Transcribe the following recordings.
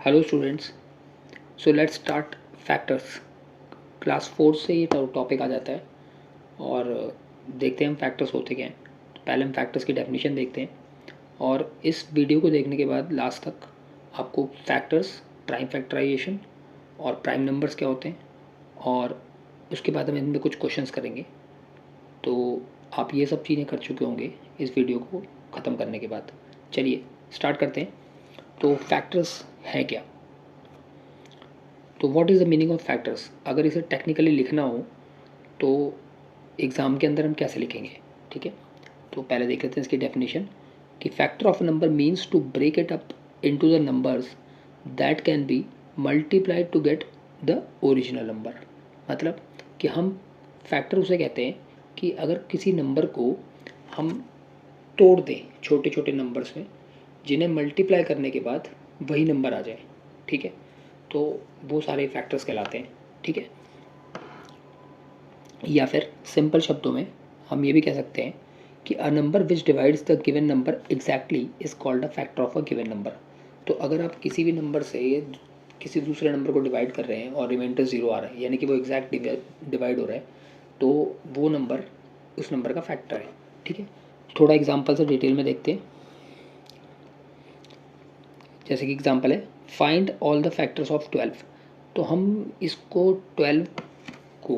Hello students, so let's start factors. Class 4 से ये topic आ जाता है और देखते हैं हम फैक्टर्स होते क्या हैं। तो पहले हम फैक्टर्स की डेफिनेशन देखते हैं और इस वीडियो को देखने के बाद लास्ट तक आपको फैक्टर्स, प्राइम फैक्टराइजेशन और प्राइम नंबर्स क्या होते हैं और उसके बाद हम इनमें कुछ क्वेश्चंस करेंगे। तो आप ये सब चीज़ें कर चुके होंगे इस वीडियो को ख़त्म करने के बाद। चलिए स्टार्ट करते हैं। तो फैक्टर्स है क्या? तो what is the meaning of factors? अगर इसे टेक्निकली लिखना हो तो एग्ज़ाम के अंदर हम कैसे लिखेंगे? ठीक है, तो पहले देख लेते हैं इसकी डेफिनेशन कि factor of a number means to break it up into the numbers that can be multiplied to get the original number. मतलब कि हम फैक्टर उसे कहते हैं कि अगर किसी नंबर को हम तोड़ दें छोटे छोटे नंबर्स में, जिन्हें मल्टीप्लाई करने के बाद वही नंबर आ जाए। ठीक है, तो वो सारे फैक्टर्स कहलाते हैं। ठीक है, या फिर सिंपल शब्दों में हम ये भी कह सकते हैं कि a number which divides the given number exactly is called a factor of a given number. तो अगर आप किसी भी नंबर से किसी दूसरे नंबर को डिवाइड कर रहे हैं और रिमाइंडर ज़ीरो आ रहा है, यानी कि वो एग्जैक्ट डिवाइड हो रहा है, तो वो नंबर उस नंबर का फैक्टर है। ठीक है, थोड़ा एग्जाम्पल से डिटेल में देखते हैं। जैसे कि एग्जाम्पल है find all the factors of 12। तो हम इसको 12 को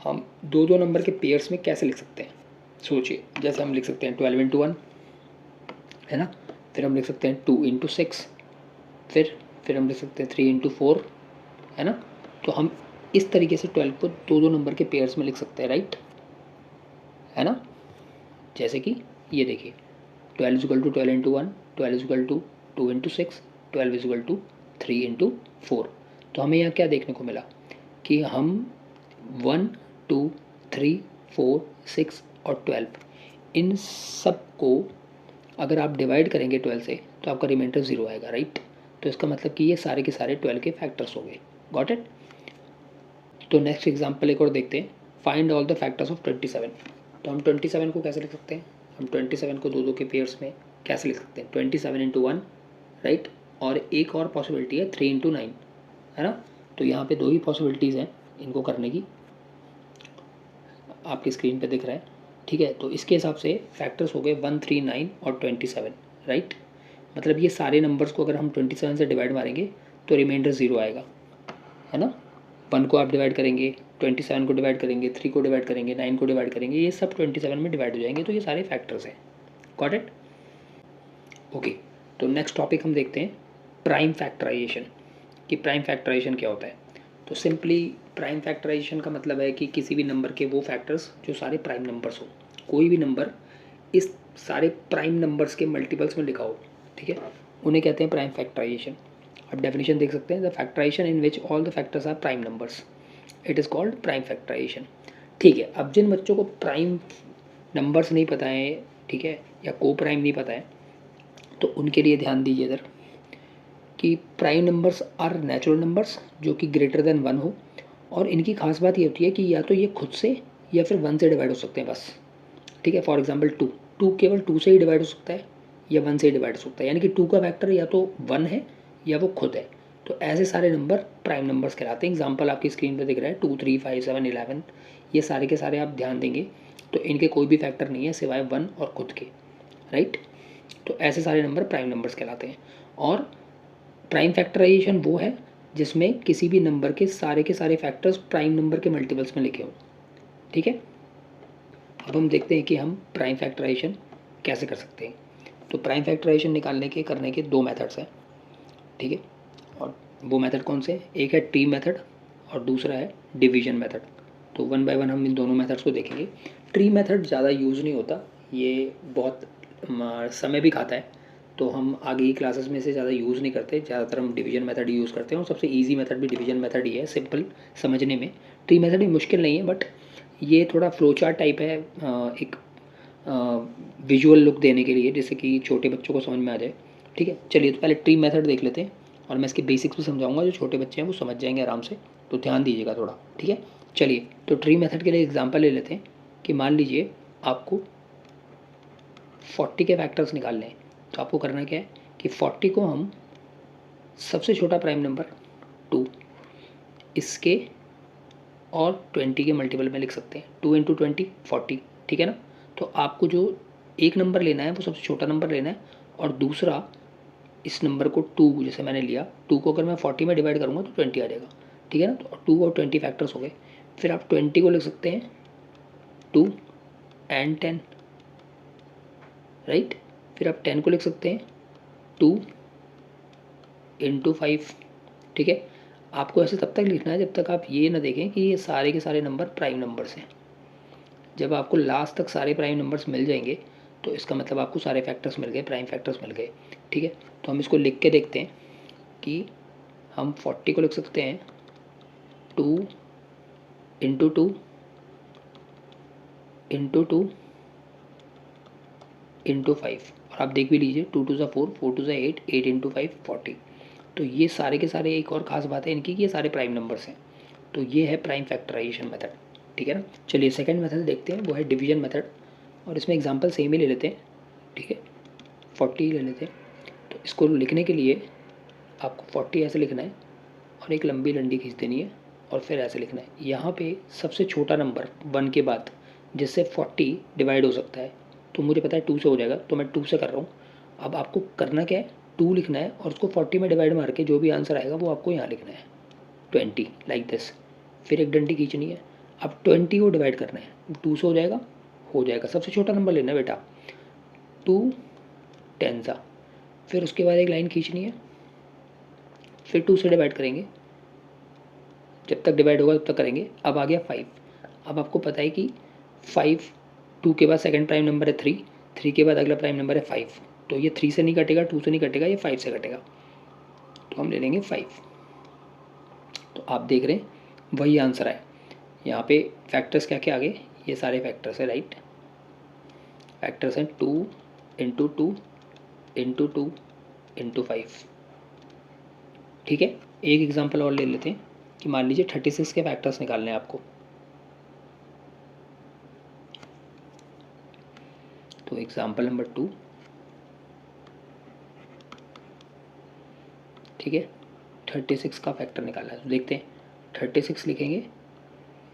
हम दो दो नंबर के पेयर्स में कैसे लिख सकते हैं? सोचिए, जैसे हम लिख सकते हैं 12 इंटू 1, है ना, फिर हम लिख सकते हैं 2 इंटू 6, फिर हम लिख सकते हैं 3 इंटू 4, है ना। तो हम इस तरीके से 12 को दो दो नंबर के पेयर्स में लिख सकते हैं, राइट, है ना। जैसे कि ये देखिए 12 equal to 12 into 1, 12 equal to 2 into 6, 12 equal to 3 into 4। तो हमें यहाँ क्या देखने को मिला कि हम 1, 2, 3, 4, 6 और 12 इन सब को अगर आप डिवाइड करेंगे 12 से तो आपका रिमाइंडर ज़ीरो आएगा, राइट। तो इसका मतलब कि ये सारे के सारे 12 के फैक्टर्स हो गए। Got it. तो नेक्स्ट एग्जांपल एक और देखते हैं, find all the factors of 27। तो हम 27 को कैसे लिख सकते हैं? हम 27 को दो दो के पेयर्स में कैसे लिख सकते हैं? 27 इंटू 1, राइट। और एक और पॉसिबिलिटी है 3 इंटू 9, है ना। तो यहाँ पे दो ही पॉसिबिलिटीज़ हैं इनको करने की, आपकी स्क्रीन पे दिख रहा है। ठीक है, तो इसके हिसाब से फैक्टर्स हो गए 1, 3, 9 और 27, राइट। मतलब ये सारे नंबर्स को अगर हम 27 से डिवाइड मारेंगे तो रिमाइंडर ज़ीरो आएगा, है ना। 1 को आप डिवाइड करेंगे, 27 को डिवाइड करेंगे, 3 को डिवाइड करेंगे, 9 को डिवाइड करेंगे, ये सब 27 में डिवाइड हो जाएंगे। तो ये सारे फैक्टर्स हैं। Got it. ओके, तो नेक्स्ट टॉपिक हम देखते हैं प्राइम फैक्टराइजेशन, कि प्राइम फैक्टराइजेशन क्या होता है। तो सिंपली प्राइम फैक्टराइजेशन का मतलब है कि किसी भी नंबर के वो फैक्टर्स जो सारे प्राइम नंबर्स हो। कोई भी नंबर इस सारे प्राइम नंबर्स के मल्टीपल्स में लिखा हो, ठीक है, उन्हें कहते हैं प्राइम फैक्टराइजेशन। आप डेफिनेशन देख सकते हैं, the factorization in which all the factors are prime numbers, it is called prime factorization. ठीक है, अब जिन बच्चों को प्राइम नंबर्स नहीं पता है, ठीक है, या को प्राइम नहीं पता है, तो उनके लिए ध्यान दीजिए इधर कि prime numbers are natural numbers जो कि ग्रेटर देन 1 हो, और इनकी खास बात ये होती है कि या तो ये खुद से या फिर 1 से डिवाइड हो सकते हैं बस। ठीक है, फॉर एग्जांपल 2, 2 केवल 2 से ही डिवाइड हो सकता है या 1 से ही डिवाइड हो सकता है, यानी कि 2 का फैक्टर या तो 1 है या वो खुद है। तो ऐसे सारे नंबर प्राइम नंबर्स कहलाते हैं। एग्जाम्पल आपकी स्क्रीन पर दिख रहा है 2, 3, 5, 7, 11, ये सारे के सारे आप ध्यान देंगे तो इनके कोई भी फैक्टर नहीं है सिवाय 1 और खुद के, राइट। तो ऐसे सारे नंबर प्राइम नंबर्स कहलाते हैं। और प्राइम फैक्टराइजेशन वो है जिसमें किसी भी नंबर के सारे फैक्टर्स प्राइम नंबर के मल्टीपल्स में लिखे हों। ठीक है, अब हम देखते हैं कि हम प्राइम फैक्टराइजेशन कैसे कर सकते हैं। तो प्राइम फैक्टराइजेशन निकालने के करने के दो मेथड्स हैं, ठीक है। और वो मेथड कौन से? एक है ट्री मेथड और दूसरा है डिवीजन मेथड। तो वन बाय वन हम इन दोनों मेथड्स को देखेंगे। ट्री मेथड ज़्यादा यूज़ नहीं होता, ये बहुत समय भी खाता है, तो हम आगे की क्लासेस में से ज़्यादा यूज़ नहीं करते। ज़्यादातर हम डिवीजन मेथड यूज़ करते हैं और सबसे इजी मेथड भी डिवीजन मेथड ही है, सिंपल समझने में। ट्री मेथड भी मुश्किल नहीं है, बट ये थोड़ा फ्लो चार्ट टाइप है, एक विजुअल लुक देने के लिए, जैसे कि छोटे बच्चों को समझ में आ जाए। ठीक है, चलिए तो पहले ट्री मेथड देख लेते हैं और मैं इसके बेसिक्स भी समझाऊंगा, जो छोटे बच्चे हैं वो समझ जाएंगे आराम से, तो ध्यान दीजिएगा थोड़ा। ठीक है, चलिए तो ट्री मेथड के लिए एग्जांपल ले लेते हैं कि मान लीजिए आपको 40 के फैक्टर्स निकालने हैं। तो आपको करना क्या है कि 40 को हम सबसे छोटा प्राइम नंबर 2, इसके और 20 के मल्टीपल में लिख सकते हैं। 2 इंटू 20 40, ठीक है ना। तो आपको जो एक नंबर लेना है वो सबसे छोटा नंबर लेना है, और दूसरा इस नंबर को 2, जैसे मैंने लिया 2 को अगर मैं 40 में डिवाइड करूँगा तो 20 आ जाएगा, ठीक है ना। तो 2 और 20 फैक्टर्स हो गए। फिर आप 20 को लिख सकते हैं 2 एंड 10, राइट। फिर आप 10 को लिख सकते हैं 2 इंटू 5, ठीक है। आपको ऐसे तब तक लिखना है जब तक आप ये ना देखें कि ये सारे के सारे नंबर प्राइम नंबर्स हैं। जब आपको लास्ट तक सारे प्राइम नंबर्स मिल जाएंगे तो इसका मतलब आपको सारे फैक्टर्स मिल गए, प्राइम फैक्टर्स मिल गए, ठीक है। तो हम इसको लिख के देखते हैं कि हम 40 को लिख सकते हैं 2 इंटू 2 इंटू 2 इंटू 5, और आप देख भी लीजिए 2 2 4, 4 2 8, 8 इंटू 5 40। तो ये सारे के सारे, एक और ख़ास बात है इनकी कि ये सारे प्राइम नंबर्स हैं। तो ये है प्राइम फैक्टराइजेशन मेथड, ठीक है ना। चलिए सेकंड मेथड देखते हैं, वो है डिवीजन मेथड, और इसमें एग्जांपल सेम ही ले लेते हैं, ठीक है। 40 ले लेते हैं। तो इसको लिखने के लिए आपको 40 ऐसे लिखना है और एक लंबी डंडी खींच देनी है और फिर ऐसे लिखना है। यहाँ पे सबसे छोटा नंबर 1 के बाद जिससे 40 डिवाइड हो सकता है, तो मुझे पता है 2 से हो जाएगा, तो मैं 2 से कर रहा हूँ। अब आपको करना क्या है, 2 लिखना है और उसको 40 में डिवाइड मार के जो भी आंसर आएगा वो आपको यहाँ लिखना है 20, लाइक दिस। फिर एक डंडी खींचनी है, अब 20 को डिवाइड करना है, 2 से हो जाएगा, सबसे छोटा नंबर लेना है बेटा, 2 10 सा। फिर उसके बाद एक लाइन खींचनी है, फिर 2 से डिवाइड करेंगे, जब तक डिवाइड होगा तब तक करेंगे। अब आ गया 5। अब आपको पता है कि 5, 2 के बाद सेकंड प्राइम नंबर है 3, 3 के बाद अगला प्राइम नंबर है 5, तो ये 3 से नहीं कटेगा, 2 से नहीं कटेगा, ये 5 से कटेगा, तो हम ले लेंगे 5। तो आप देख रहे हैं वही आंसर है। यहाँ पे फैक्टर्स क्या क्या आ गए, ये सारे फैक्टर्स है, राइट। फैक्टर्स हैं 2 इंटू 2 इंटू 2 इंटू 5, ठीक है। एक एग्जांपल और ले लेते हैं कि मान लीजिए 36 के फैक्टर्स निकालने हैं आपको। तो एग्जांपल नंबर 2, ठीक है, 36 का फैक्टर निकालना है। तो देखते हैं, 36 लिखेंगे,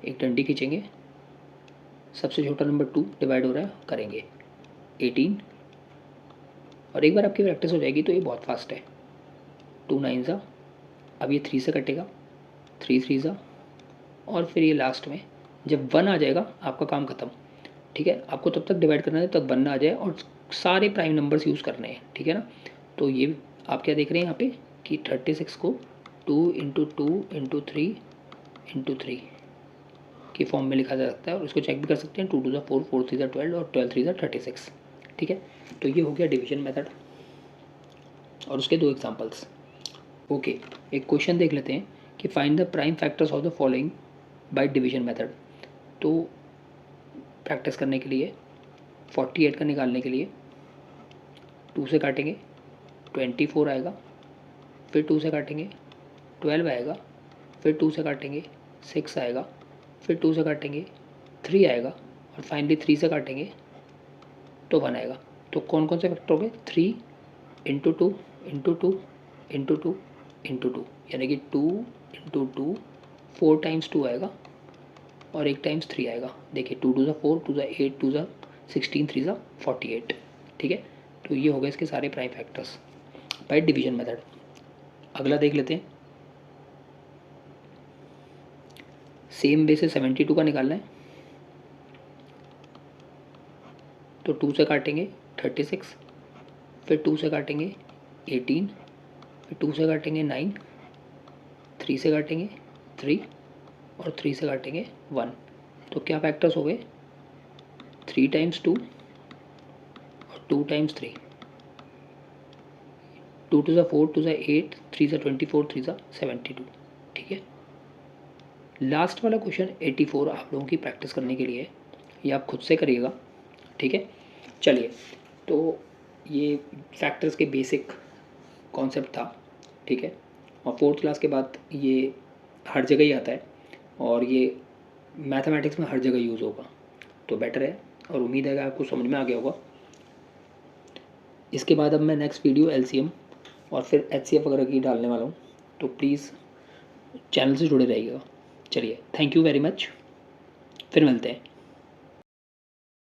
एक डंडी खींचेंगे, सबसे छोटा नंबर 2 डिवाइड हो रहा है, करेंगे 18, और एक बार आपकी प्रैक्टिस हो जाएगी तो ये बहुत फास्ट है। 2 9 सा, अब ये 3 से कटेगा, 3 3 सा, और फिर ये लास्ट में जब 1 आ जाएगा आपका काम खत्म, ठीक है। आपको तब तक डिवाइड करना है जब तक 1 ना आ जाए, और सारे प्राइम नंबर्स यूज़ करने हैं, ठीक है ना। तो ये आप क्या देख रहे हैं यहाँ पे कि 36 को 2 इंटू 2 इंटू 3 इंटू 3 के फॉर्म में लिखा जा सकता है, और इसको चेक भी कर सकते हैं, 2 2 ज़ा 4, 4 3 ज़ा 12, और 12 3 ज़ा 36, ठीक है। तो ये हो गया डिवीजन मेथड और उसके 2 एग्जांपल्स। ओके, एक क्वेश्चन देख लेते हैं कि find the prime factors of the following by division method. तो प्रैक्टिस करने के लिए 48 का निकालने के लिए 2 से काटेंगे 24 आएगा, फिर 2 से काटेंगे 12 आएगा, फिर 2 से काटेंगे 6 आएगा, फिर 2 से काटेंगे 3 आएगा, और फाइनली 3 से काटेंगे तो 1 आएगा। तो कौन कौन से फैक्टर हो गए, 3 इंटू 2 इंटू 2 इंटू 2 इंटू 2, यानी कि 2 इंटू 2 4 टाइम्स 2 आएगा और 1 टाइम्स 3 आएगा। देखिए 2 2 ज़ा 4, 2 ज़ा 8, 2 ज़ा 16, 3 ज़ा 48, ठीक है। तो ये हो गए इसके सारे prime factors by division method. अगला देख लेते हैं, सेम वे से 72 का निकालना है। तो 2 से काटेंगे 36, फिर 2 से काटेंगे 18, फिर 2 से काटेंगे 9, 3 से काटेंगे 3, और 3 से काटेंगे 1। तो क्या फैक्टर्स हो गए, 3 टाइम्स 2 और 2 टाइम्स 3, 2 2 ज़ा 4, 2 ज़ा 8, 3 ज़ा 24, 3 ज़ा 72, ठीक है। लास्ट वाला क्वेश्चन 84 आप लोगों की प्रैक्टिस करने के लिए, ये आप खुद से करिएगा, ठीक है। चलिए, तो ये फैक्टर्स के बेसिक कॉन्सेप्ट था, ठीक है। और 4th क्लास के बाद ये हर जगह ही आता है, और ये मैथमेटिक्स में हर जगह यूज़ होगा, तो बेटर है, और उम्मीद है कि आपको समझ में आ गया होगा। इसके बाद अब मैं नेक्स्ट वीडियो LCM और फिर HCF वगैरह की डालने वाला हूँ, तो प्लीज़ चैनल से जुड़े रहिएगा। चलिए, थैंक यू वेरी मच, फिर मिलते हैं।